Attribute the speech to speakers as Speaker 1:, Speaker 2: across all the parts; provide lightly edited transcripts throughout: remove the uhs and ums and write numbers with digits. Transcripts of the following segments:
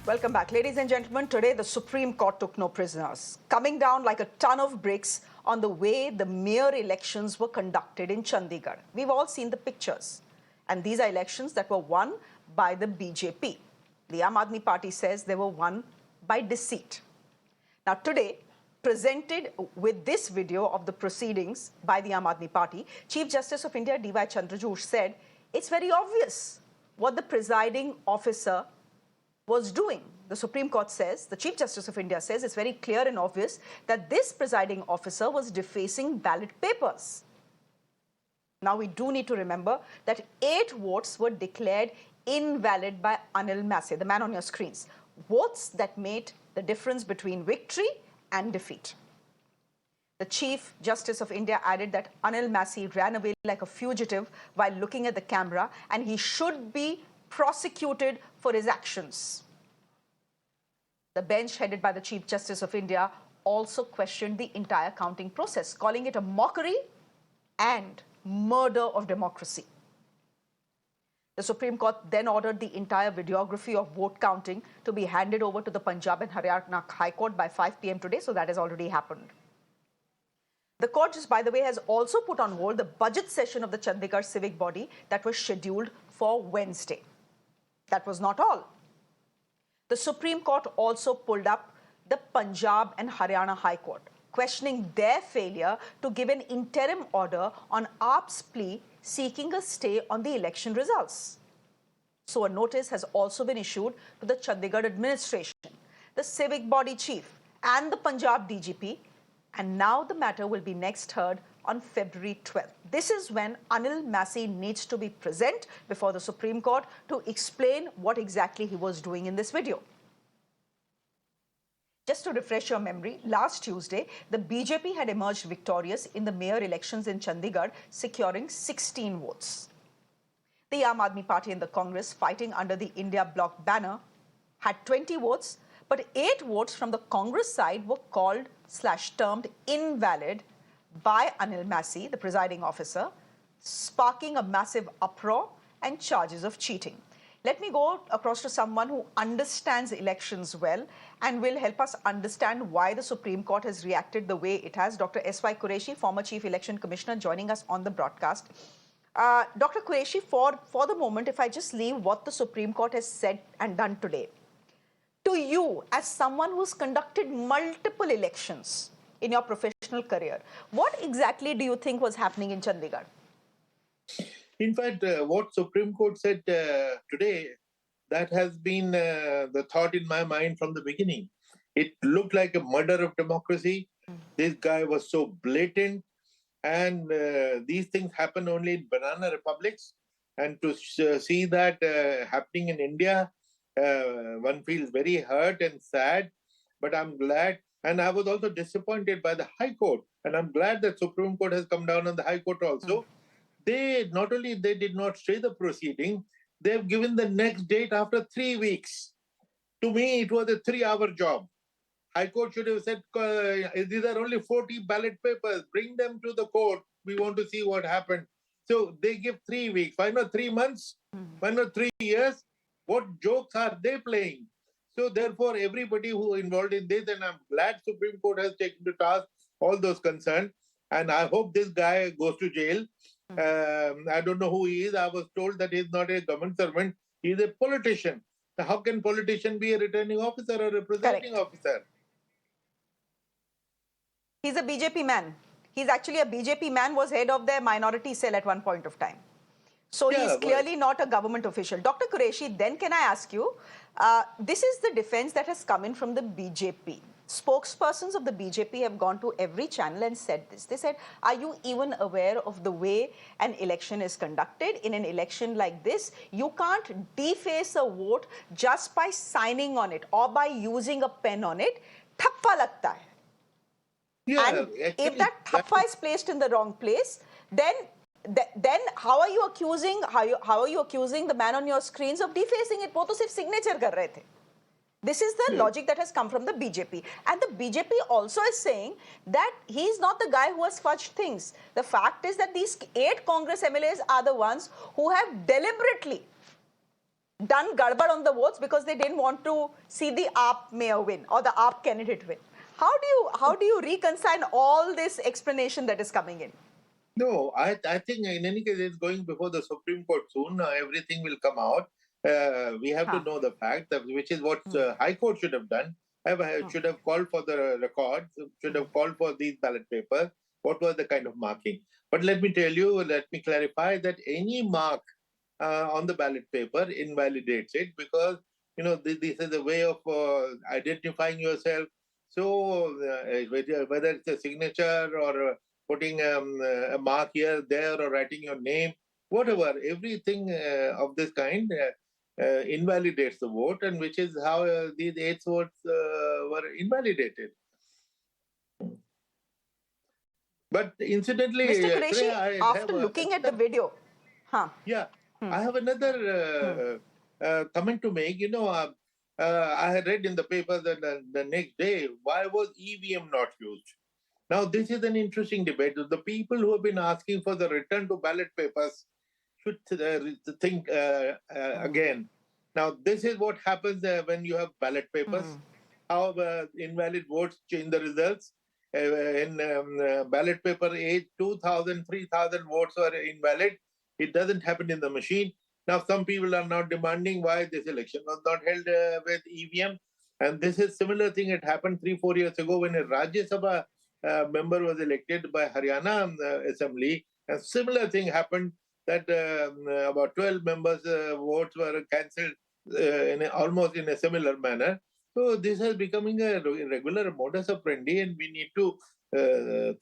Speaker 1: Welcome back. Ladies and gentlemen, today the Supreme Court took no prisoners, coming down like a ton of bricks on the way the mayor elections were conducted in Chandigarh. We've all seen the pictures. And these are elections that were won by the BJP. The Aam Aadmi Party says they were won by deceit. Now today, presented with this video of the proceedings by the Aam Aadmi Party, Chief Justice of India D.Y. Chandrachud said it's very obvious what the presiding officer was doing. The Supreme Court says, the Chief Justice of India says, it's very clear and obvious that this presiding officer was defacing ballot papers. Now, we do need to remember that 8 votes were declared invalid by I.N.D.I.A, the man on your screens. Votes that made the difference between victory and defeat. The Chief Justice of India added that I.N.D.I.A ran away like a fugitive while looking at the camera, and he should be prosecuted for his actions. The bench headed by the Chief Justice of India also questioned the entire counting process, calling it a mockery and murder of democracy. The Supreme Court then ordered the entire videography of vote counting to be handed over to the Punjab and Haryana High Court by 5 p.m. today, so that has already happened. The court, just by the way, has also put on hold the budget session of the Chandigarh civic body that was scheduled for Wednesday. That was not all. The Supreme Court also pulled up the Punjab and Haryana High Court, questioning their failure to give an interim order on AAP's plea seeking a stay on the election results. So a notice has also been issued to the Chandigarh administration, the civic body chief and the Punjab DGP, and now the matter will be next heard on February 12th. This is when I.N.D.I.A needs to be present before the Supreme Court to explain what exactly he was doing in this video. Just to refresh your memory, last Tuesday, the BJP had emerged victorious in the mayor elections in Chandigarh, securing 16 votes. The Aam Aadmi Party and the Congress, fighting under the India Bloc banner, had 20 votes, but 8 votes from the Congress side were called/termed invalid by I.N.D.I.A, the presiding officer, sparking a massive uproar and charges of cheating. Let me go across to someone who understands elections well and will help us understand why the Supreme Court has reacted the way it has. Dr. S.Y. Quraishi, former Chief Election Commissioner, joining us on the broadcast. Dr. Quraishi, for the moment, if I just leave what the Supreme Court has said and done today, to you, as someone who's conducted multiple elections in your professional career, what exactly do you think was happening in Chandigarh?
Speaker 2: In fact, what Supreme Court said today, that has been the thought in my mind from the beginning. It looked like a murder of democracy. This guy was so blatant, and these things happen only in banana republics. And to see that happening in India, one feels very hurt and sad, but I'm glad. And I was also disappointed by the High Court. And I'm glad that Supreme Court has come down on the High Court also. They not only they did not stay the proceeding, they've given the next date after 3 weeks. To me, it was a 3-hour job. High Court should have said, these are only 40 ballot papers. Bring them to the court. We want to see what happened. So they give 3 weeks. Why not 3 months? Why not 3 years? What jokes are they playing? So therefore, everybody who involved in this, and I'm glad Supreme Court has taken to task all those concerned, and I hope this guy goes to jail. I don't know who he is. I was told that he's not a government servant. He's a politician. How can politician be a returning officer or a presiding officer?
Speaker 1: He's a BJP man. He's actually a BJP man, was head of their minority cell at one point of time. So he's clearly not a government official. Dr. Quraishi, then can I ask you, this is the defense that has come in from the BJP. Spokespersons of the BJP have gone to every channel and said this. They said, are you even aware of the way an election is conducted? In an election like this, you can't deface a vote just by signing on it or by using a pen on it. Thappa lagta hai.
Speaker 2: Yeah,
Speaker 1: and if that thappa is placed in the wrong place, then how are you accusing the man on your screens of defacing it? वो तो सिर्फ signature कर रहे थे. This is the logic that has come from the BJP. And the BJP also is saying that he's not the guy who has fudged things. The fact is that these 8 Congress MLAs are the ones who have deliberately done garbad on the votes because they didn't want to see the AAP mayor win or the AAP candidate win. How do you reconcile all this explanation that is coming in?
Speaker 2: No, I think in any case it's going before the Supreme Court soon. Everything will come out. We have to know the fact, that, which is what High Court should have done. Should have called for the records, should have called for these ballot papers. What was the kind of marking? But let me tell you, let me clarify that any mark on the ballot paper invalidates it, because this is a way of identifying yourself. So whether it's a signature or putting a mark here, there, or writing your name, whatever, everything of this kind invalidates the vote, and which is how these 8 votes were invalidated. But incidentally,
Speaker 1: Mr. Quraishi,
Speaker 2: Shreya,
Speaker 1: after looking at the video,
Speaker 2: I have another comment to make. I had read in the paper that the next day, why was EVM not used? Now, this is an interesting debate. The people who have been asking for the return to ballot papers should think again. Now, this is what happens when you have ballot papers. How invalid votes change the results. In ballot paper 8, 2,000, 3,000 votes were invalid. It doesn't happen in the machine. Now, some people are now demanding why this election was not held with EVM. And this is similar thing. It happened 3-4 years ago when a Rajya Sabha member was elected by Haryana Assembly. A similar thing happened, that about 12 members' votes were cancelled almost in a similar manner. So this is becoming a regular modus operandi, and we need to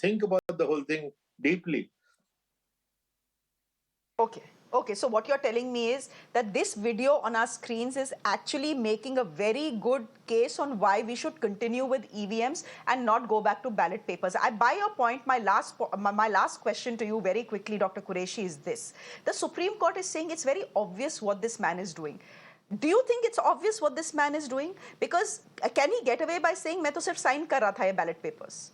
Speaker 2: think about the whole thing deeply.
Speaker 1: Okay, so what you're telling me is that this video on our screens is actually making a very good case on why we should continue with EVMs and not go back to ballot papers. I buy your point. My last question to you very quickly, Dr. Quraishi, is this. The Supreme Court is saying it's very obvious what this man is doing. Do you think it's obvious what this man is doing? Because can he get away by saying, "मैं तो सिर्फ sign कर रहा था ये ballot papers"?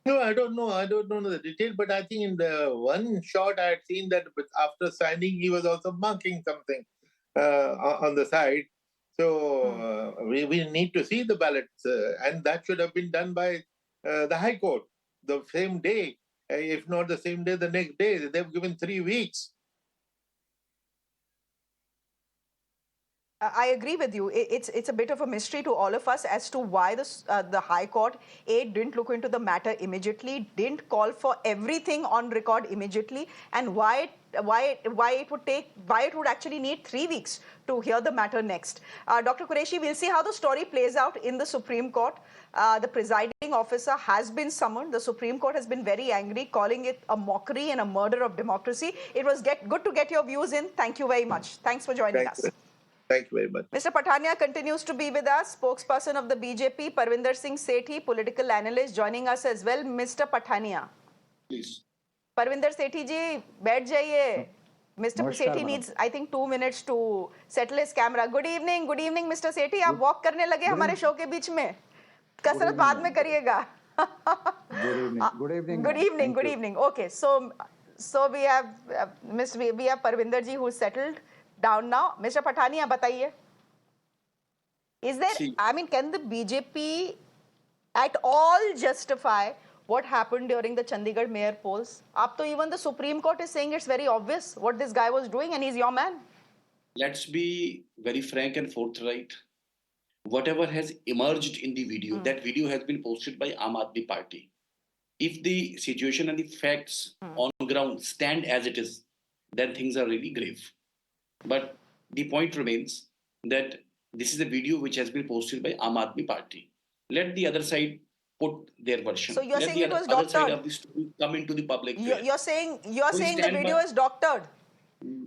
Speaker 2: No, I don't know. I don't know the detail, but I think in the one shot I had seen that after signing, he was also marking something on the side. So we need to see the ballots, and that should have been done by the High Court the same day, if not the same day, the next day. They've given 3 weeks.
Speaker 1: I agree with you. It's a bit of a mystery to all of us as to why the High Court didn't look into the matter immediately, didn't call for everything on record immediately, and why it would actually need 3 weeks to hear the matter next. Dr. Quraishi, we'll see how the story plays out in the Supreme Court. The presiding officer has been summoned. The Supreme Court has been very angry, calling it a mockery and a murder of democracy. It was good to get your views in. Thank you very much. Thanks for joining us.
Speaker 2: Thank you very much.
Speaker 1: Mr. Pathania continues to be with us, spokesperson of the BJP, Parvinder Singh Sethi, political analyst, joining us as well. Mr. Pathania.
Speaker 3: Please.
Speaker 1: Parvinder Sethi ji, baith jaiye. Mr. Sethi needs, I think, 2 minutes to settle his camera. Good evening, Mr. Sethi. आप walk करने लगे हमारे show के बीच में. कसरत बाद में करिएगा. Good evening. Okay, so we have Parvinder ji who's settled down now. Mr. Pathania, bataiye. Is there, can the BJP at all justify what happened during the Chandigarh mayor polls? Even the Supreme Court is saying it's very obvious what this guy was doing, and he's your man.
Speaker 3: Let's be very frank and forthright. Whatever has emerged in the video, that video has been posted by Aam Aadmi Party. If the situation and the facts on ground stand as it is, then things are really grave. But the point remains that this is a video which has been posted by Aam Aadmi Party. Let the other side put their version.
Speaker 1: So you're
Speaker 3: Let
Speaker 1: saying
Speaker 3: the
Speaker 1: it was
Speaker 3: other side
Speaker 1: doctored?
Speaker 3: of the story come into the public.
Speaker 1: You're saying the video is doctored?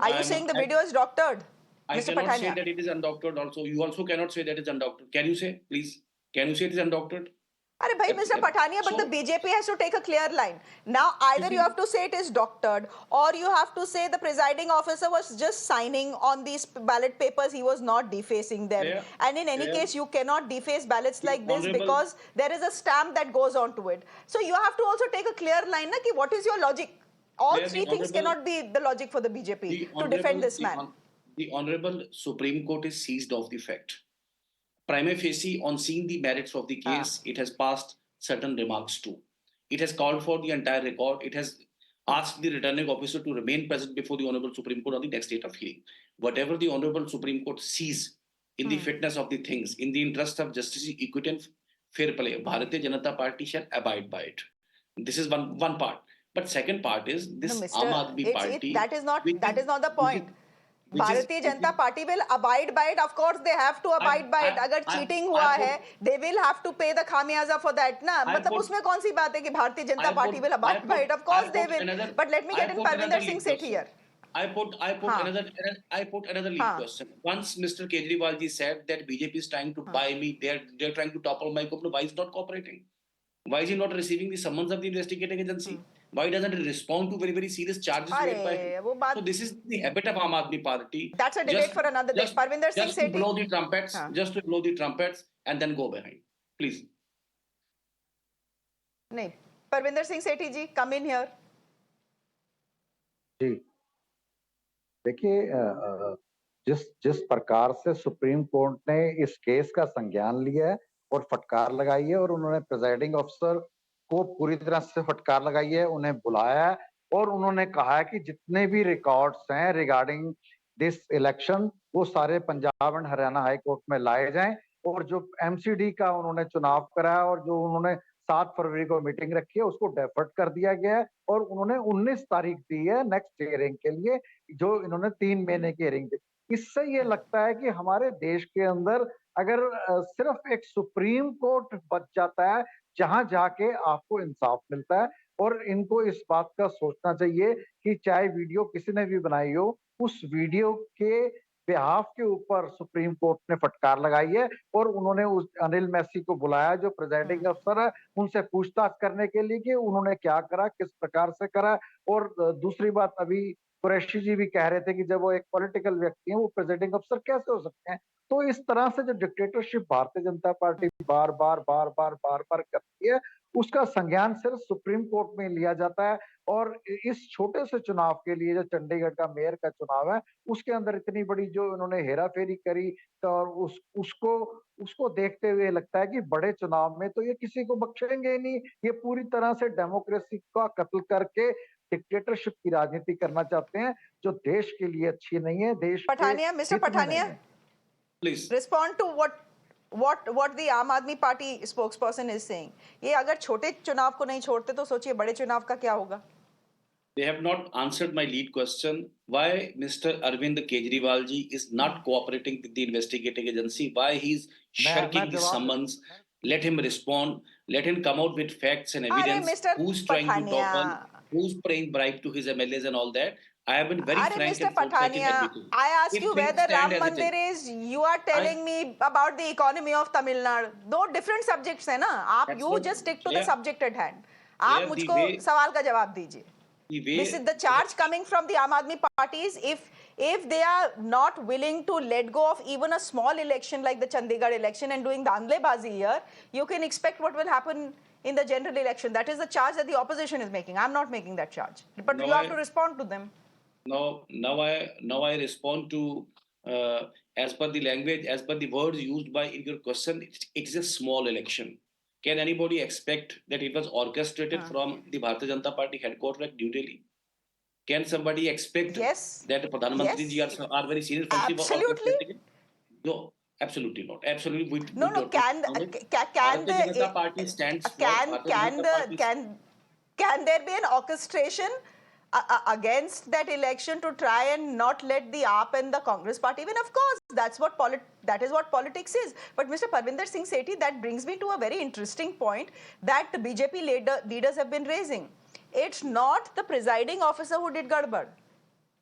Speaker 1: Are you saying the video is doctored?
Speaker 3: I
Speaker 1: Mr.
Speaker 3: cannot
Speaker 1: Pathania
Speaker 3: say that it is undoctored also. You also cannot say that it's undoctored. Can you say, please? Can you say it is undoctored?
Speaker 1: Arey bhai, Mr. Pathania, but the BJP has to take a clear line. Now, either you have to say it is doctored, or you have to say the presiding officer was just signing on these ballot papers. He was not defacing them. And in any case, you cannot deface ballots like this because there is a stamp that goes onto it. So you have to also take a clear line. Na, ki what is your logic? All three things cannot be the logic for the BJP to defend this man.
Speaker 3: The Honorable Supreme Court is seized of the fact. Prima facie, on seeing the merits of the case, it has passed certain remarks too. It has called for the entire record. It has asked the returning officer to remain present before the Honorable Supreme Court on the next date of hearing. Whatever the Honorable Supreme Court sees in the fitness of the things, in the interest of justice, equity, and fair play, Bharatiya Janata Party shall abide by it. This is one part. But second part is
Speaker 1: No,
Speaker 3: this
Speaker 1: Mr.
Speaker 3: Aam Aadmi Party,
Speaker 1: that is not the
Speaker 3: which is
Speaker 1: point.
Speaker 3: which is
Speaker 1: Bharatiya Janata Party will abide by it. Of course, they have to abide by it. अगर cheating हुआ है, they will have to pay the खामियाजा for that, ना? मतलब उसमें कौन सी बात है कि Bharatiya Janata party will abide by it? Of course they will. But let me get in Parvinder Singh Sethi here.
Speaker 3: I put another lead question. Once Mr. Kejriwal ji said that BJP is trying to buy me, they're trying to topple my company. Why is not cooperating? Why is he not receiving the summons of the investigating agency? Why doesn't he respond to very serious charges made by him? So this is the habit of Aam Aadmi Party.
Speaker 1: That's a debate for another day. Parvinder Singh
Speaker 3: Just to
Speaker 1: Sethi.
Speaker 3: blow the trumpets, just to blow the trumpets, and then go behind. Please.
Speaker 1: नहीं, Parvinder Singh Sethi ji, come in here.
Speaker 4: जी देखिए जिस प्रकार से supreme court ने इस case का संज्ञान लिया है और फटकार लगाई है और उन्होंने प्रिजाइडिंग अफसर को पूरी तरह से फटकार लगाई है, उन्हें बुलाया है और उन्होंने कहा है कि जितने भी रिकॉर्ड्स हैं रिगार्डिंग दिस इलेक्शन वो सारे Punjab and Haryana high court में लाए जाएं और जो एमसीडी का उन्होंने चुनाव कराया और जो उन्होंने 7 फरवरी को मीटिंग रखी है उसको डेफर्ड कर दिया गया है और उन्होंने 19 तारीख दी है नेक्स्ट हियरिंग के लिए, जो इन्होंने 3 महीने की हियरिंग दी। इससे ये लगता है कि हमारे देश के अंदर अगर सिर्फ एक सुप्रीम कोर्ट बच जाता है जहां जाके आपको इंसाफ मिलता है, और इनको इस बात का सोचना चाहिए कि चाहे वीडियो किसी ने भी बनाई हो, उस वीडियो के बिहाफ के ऊपर सुप्रीम कोर्ट ने फटकार लगाई है और उन्होंने उस अनिल मैसी को बुलाया जो प्रिजाइडिंग अफसर है, उनसे पूछताछ करने के लिए कि उन्होंने क्या करा, किस प्रकार से करा। और दूसरी बात, अभी कुरैशी जी भी कह रहे थे कि जब वो एक पॉलिटिकल व्यक्ति हैं वो प्रेसिडिंग अफसर कैसे हो सकते हैं। तो इस तरह से जो डिक्टेटरशिप भारतीय जनता पार्टी बार बार करती है, उसका संज्ञान सिर्फ सुप्रीम कोर्ट में लिया जाता है। और इस छोटे से चुनाव के लिए जो चंडीगढ़ का मेयर का चुनाव है, उसके अंदर इतनी बड़ी जो उन्होंने हेराफेरी करी और उसको देखते हुए लगता है कि बड़े चुनाव में तो ये किसी को बख्शेंगे ही नहीं। ये पूरी तरह से डेमोक्रेसी का कत्ल करके डिक्टेटरशिप की राजनीति करना चाहते हैं, जो देश के लिए अच्छी नहीं है। देश
Speaker 1: Pathania, mister Pathania,
Speaker 3: please
Speaker 1: respond to what the आम आदमी पार्टी spokesperson is saying. ये अगर छोटे चुनाव को नहीं छोड़ते तो सोचिए बड़े चुनाव का क्या होगा।
Speaker 3: They have not answered my lead question. Why Mr. Arvind Kejriwal ji is not cooperating with the investigating agency? Why he's shirking the summons? Let him respond. Let him come out with facts and evidence.
Speaker 1: Mr.
Speaker 3: Who's trying to
Speaker 1: Pathania.
Speaker 3: topple? Who's paying bribe to his MLAs and all that? I have been very frank
Speaker 1: Mr.
Speaker 3: and forthright in
Speaker 1: Pathania,
Speaker 3: admitting.
Speaker 1: I ask
Speaker 3: If
Speaker 1: you where
Speaker 3: things
Speaker 1: the Ram
Speaker 3: stand as it
Speaker 1: Mandir is. You are telling me about the economy of Tamil Nadu. दो different subjects हैं ना। आप you just stick to the subject at hand. आप मुझको सवाल का जवाब दीजिए. This is the charge coming from the Aam Aadmi parties. If they are not willing to let go of even a small election like the Chandigarh election and doing dandlebazi here, you can expect what will happen in the general election. That is the charge that the opposition is making. I'm not making that charge, but you have to respond to them.
Speaker 3: Now I respond to as per the language, as per the words used by in your question. It is a small election. Can anybody expect that it was orchestrated from the Bharatiya Janata Party headquarters at New Delhi? Can somebody expect that the Pradhan Mantri ji are very senior functionaries?
Speaker 1: Absolutely.
Speaker 3: No, absolutely not. Absolutely.
Speaker 1: No. Can there be an orchestration against that election to try and not let the AAP and the Congress party win? Of course, that is what politics is. But Mr. Parvinder Singh Sethi, that brings me to a very interesting point that the BJP leaders have been raising. It's not the presiding officer who did gadbad.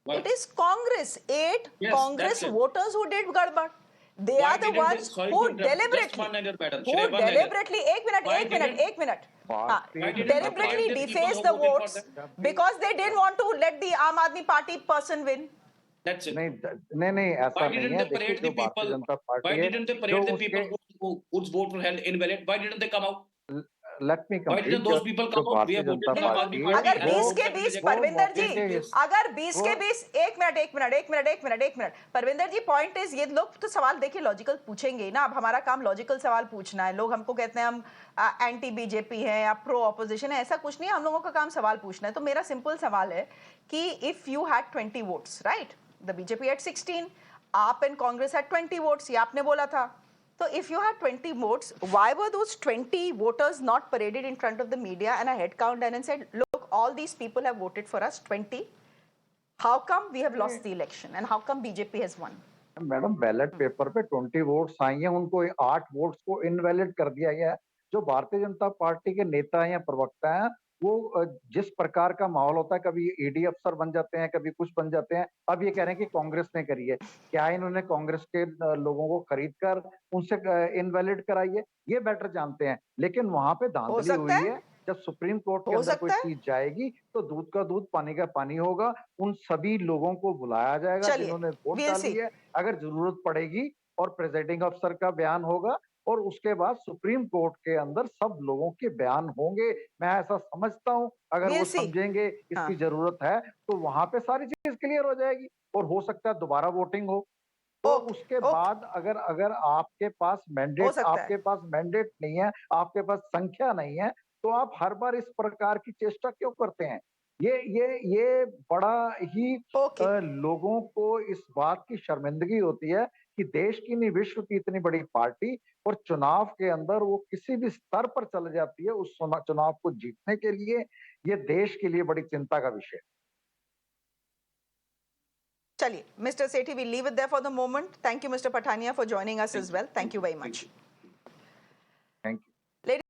Speaker 1: It is Congress, 8 Congress voters who did gadbad. They are the ones who deliberately, deliberately defaced the votes because they didn't want to let the Aam Aadmi Party person win.
Speaker 3: That's it.
Speaker 4: नहीं ऐसा नहीं है। देखिए जो Bharatiya Janata party
Speaker 3: why didn't they parade the people whose votes were held invalid? Why didn't they come out?
Speaker 4: let me
Speaker 3: Why didn't
Speaker 4: complete.
Speaker 3: those people
Speaker 4: जो
Speaker 3: come out? We
Speaker 4: भारतीय
Speaker 3: have voted
Speaker 4: Janata
Speaker 3: for Aam
Speaker 4: party
Speaker 3: Aadmi
Speaker 4: है,
Speaker 3: Party.
Speaker 1: अगर
Speaker 3: and
Speaker 1: 20
Speaker 3: voted
Speaker 1: के
Speaker 3: and
Speaker 1: 20
Speaker 3: rejected.
Speaker 1: Parvinder ji,
Speaker 4: मौके के
Speaker 1: अगर 20 के
Speaker 4: वो
Speaker 1: 20 एक minute Parvinder ji, point is ये लोग तो सवाल देखिए लॉजिकल पूछेंगे ही ना। अब हमारा काम लॉजिकल सवाल पूछना है। लोग हमको कहते हैं हम एंटी बीजेपी हैं या प्रो ऑपोजिशन है, ऐसा कुछ नहीं है। हम लोगों का काम सवाल पूछना है। तो मेरा सिंपल सवाल है कि if you had 20 votes, right, the BJP had 16, आप एंड कांग्रेस हैड 20 वोट्स, ये आपने बोला था। So if you had 20 votes, why were those 20 voters not paraded in front of the media and a head count and said, look, all these people have voted for us, 20. How come we have lost the election and how come BJP has won?
Speaker 4: Madam ballot paper पे 20 votes आई हैं, उनको 8 votes को invalid कर दिया गया है। जो Bharatiya Janata party के नेता हैं या प्रवक्ता हैं, वो जिस प्रकार का माहौल होता है, कभी ईडी अफसर बन जाते हैं, कभी कुछ बन जाते हैं। अब ये कह रहे हैं कि कांग्रेस ने करी है। क्या इन्होंने कांग्रेस के लोगों को खरीद कर उनसे इनवैलिड कराई है? ये बेटर जानते हैं। लेकिन वहां पे धांधली
Speaker 1: सकता
Speaker 4: हुई
Speaker 1: है।
Speaker 4: है। जब सुप्रीम कोर्ट के
Speaker 1: हो
Speaker 4: अंदर कोई
Speaker 1: सकता है।
Speaker 4: चीज जाएगी तो दूध का दूध पानी का पानी होगा। उन सभी लोगों को बुलाया जाएगा
Speaker 1: चलिए,
Speaker 4: जिन्होंने वोट
Speaker 1: we'll
Speaker 4: डाली
Speaker 1: see.
Speaker 4: है। अगर जरूरत पड़ेगी और प्रेसिडिंग अफसर का बयान होगा और उसके बाद सुप्रीम कोर्ट के अंदर सब लोगों के बयान होंगे। मैं ऐसा समझता हूं, अगर वो
Speaker 1: We'll see.
Speaker 4: समझेंगे
Speaker 1: हाँ।
Speaker 4: इसकी जरूरत है तो वहां पे सारी चीज क्लियर हो जाएगी और हो सकता है दोबारा वोटिंग हो। और
Speaker 1: ओके,
Speaker 4: उसके
Speaker 1: ओके,
Speaker 4: बाद अगर अगर आपके पास
Speaker 1: हो
Speaker 4: मैंडेट
Speaker 1: सकता है।
Speaker 4: नहीं है, आपके पास संख्या नहीं है, तो आप हर बार इस प्रकार की चेष्टा क्यों करते हैं? ये बड़ा ही
Speaker 1: ओके,
Speaker 4: लोगों को इस बात की शर्मिंदगी होती है कि देश की नहीं विश्व की इतनी बड़ी पार्टी और चुनाव के अंदर वो किसी भी स्तर पर चल जाती है। उस चुनाव को जीतने के लिए ये देश के लिए बड़ी चिंता का विषय है।
Speaker 1: चलिए, Mr. Sethi, we'll leave it there for the moment. Thank you, Mr. Pathania, for joining us as well. Thank you very
Speaker 3: Thank
Speaker 1: much.
Speaker 3: you.
Speaker 4: Thank you.
Speaker 1: Ladies